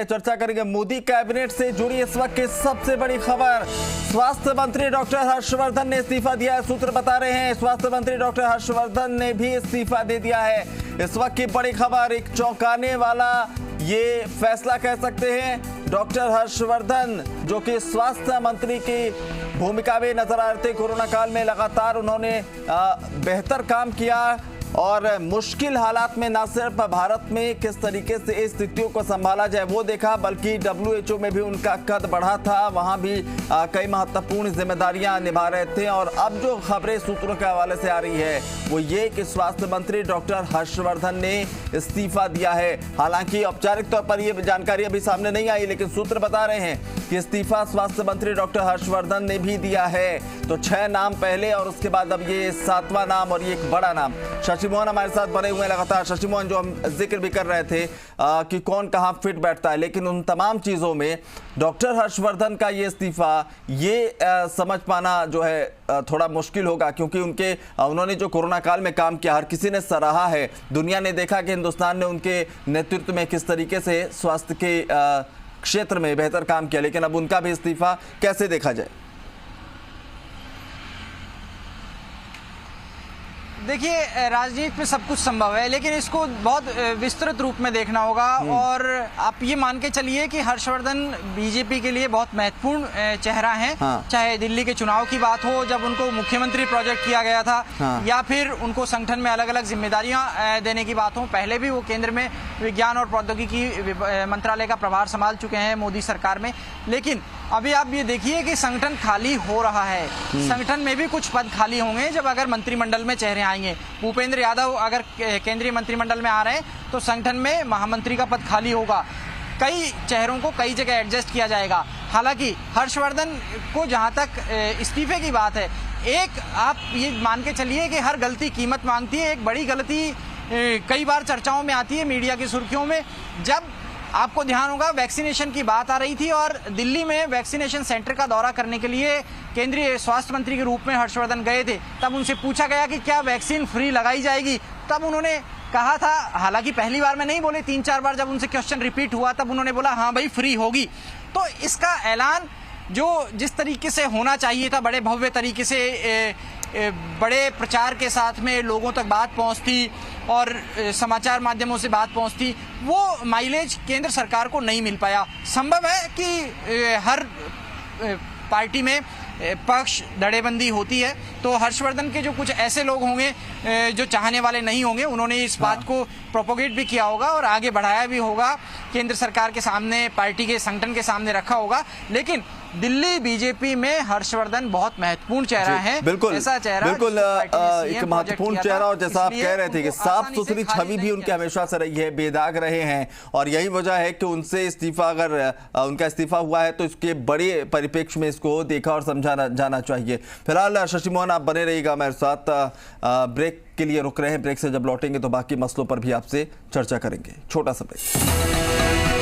चर्चा करेंगे मोदी कैबिनेट से जुड़ी इस वक्त की सबसे बड़ी खबर। स्वास्थ्य मंत्री डॉक्टर हर्षवर्धन ने इस्तीफा दिया है। सूत्र बता रहे हैं स्वास्थ्य मंत्री डॉक्टर हर्षवर्धन ने भी इस्तीफा दे दिया है। इस वक्त की बड़ी खबर, एक चौंकाने वाला ये फैसला कह सकते हैं। डॉक्टर हर्षवर्धन जो कि स्वास्थ्य मंत्री की भूमिका में नजर आ रहे थे, कोरोना काल में लगातार उन्होंने बेहतर काम किया और मुश्किल हालात में न सिर्फ भारत में किस तरीके से इस स्थितियों को संभाला जाए वो देखा, बल्कि WHO में भी उनका कद बढ़ा था, वहां भी कई महत्वपूर्ण जिम्मेदारियां निभा रहे थे। और अब जो खबरें सूत्रों के हवाले से आ रही है वो ये कि स्वास्थ्य मंत्री डॉक्टर हर्षवर्धन ने इस्तीफा दिया है। हालांकि औपचारिक तौर पर यह जानकारी अभी सामने नहीं आई, लेकिन सूत्र बता रहे हैं कि इस्तीफा स्वास्थ्य मंत्री डॉक्टर हर्षवर्धन ने भी दिया है। तो 6 नाम पहले और उसके बाद अब ये 7वां नाम और ये एक बड़ा नाम। शशि मोहन हमारे साथ बने हुए लगातार। शशि मोहन, जो हम जिक्र भी कर रहे थे कि कौन कहां फिट बैठता है, लेकिन उन तमाम चीजों में डॉक्टर हर्षवर्धन का ये इस्तीफा ये समझ पाना जो है थोड़ा मुश्किल होगा, क्योंकि उन्होंने जो कोरोना काल में काम किया हर किसी ने सराहा है। दुनिया ने देखा कि हिंदुस्तान ने उनके नेतृत्व में किस तरीके से स्वास्थ्य के क्षेत्र में बेहतर काम किया, लेकिन अब उनका भी इस्तीफा कैसे देखा जाए? देखिए, राजनीति में सब कुछ संभव है, लेकिन इसको बहुत विस्तृत रूप में देखना होगा। और आप ये मान के चलिए कि हर्षवर्धन बीजेपी के लिए बहुत महत्वपूर्ण चेहरा है। हाँ। चाहे दिल्ली के चुनाव की बात हो, जब उनको मुख्यमंत्री प्रोजेक्ट किया गया था। हाँ। या फिर उनको संगठन में अलग अलग जिम्मेदारियां देने की बात हो। पहले भी वो केंद्र में विज्ञान और प्रौद्योगिकी मंत्रालय का प्रभार संभाल चुके हैं मोदी सरकार में। लेकिन अभी आप ये देखिए कि संगठन खाली हो रहा है। संगठन में भी कुछ पद खाली होंगे जब अगर मंत्रिमंडल में चेहरे आएंगे। भूपेंद्र यादव अगर केंद्रीय मंत्रिमंडल में आ रहे हैं तो संगठन में महामंत्री का पद खाली होगा। कई चेहरों को कई जगह एडजस्ट किया जाएगा। हालांकि हर्षवर्धन को जहां तक इस्तीफे की बात है, एक आप ये मान के चलिए कि हर गलती कीमत मांगती है। एक बड़ी गलती कई बार चर्चाओं में आती है, मीडिया की सुर्खियों में। जब आपको ध्यान होगा वैक्सीनेशन की बात आ रही थी और दिल्ली में वैक्सीनेशन सेंटर का दौरा करने के लिए केंद्रीय स्वास्थ्य मंत्री के रूप में हर्षवर्धन गए थे, तब उनसे पूछा गया कि क्या वैक्सीन फ्री लगाई जाएगी। तब उन्होंने कहा था, हालांकि पहली बार में नहीं बोले, 3-4 बार जब उनसे क्वेश्चन रिपीट हुआ तब उन्होंने बोला हाँ भाई फ्री होगी। तो इसका ऐलान जो जिस तरीके से होना चाहिए था, बड़े भव्य तरीके से बड़े प्रचार के साथ में लोगों तक बात पहुंचती और समाचार माध्यमों से बात पहुंचती, वो माइलेज केंद्र सरकार को नहीं मिल पाया। संभव है कि हर पार्टी में पक्ष धड़ेबंदी होती है, तो हर्षवर्धन के जो कुछ ऐसे लोग होंगे जो चाहने वाले नहीं होंगे, उन्होंने इस बात को प्रोपोगेट भी किया होगा और आगे बढ़ाया भी होगा, केंद्र सरकार के सामने, पार्टी के संगठन के सामने रखा होगा। लेकिन दिल्ली बीजेपी में हर्षवर्धन बहुत महत्वपूर्ण चेहरा है। बिल्कुल, ऐसा चेहरा, बिल्कुल एक महत्वपूर्ण चेहरा, और जैसा आप कह रहे थे कि साफ सुथरी छवि भी उनकी हमेशा से रही है, बेदाग रहे हैं, और यही वजह है कि उनसे इस्तीफा, अगर उनका इस्तीफा हुआ है तो इसके बड़े परिप्रेक्ष्य में इसको देखा और समझा जाना चाहिए। फिलहाल शशि मोहन आप बने रहिएगा हमारे साथ। ब्रेक के लिए रुक रहे हैं, ब्रेक से जब लौटेंगे तो बाकी मसलों पर भी आपसे चर्चा करेंगे। छोटा सा ब्रेक।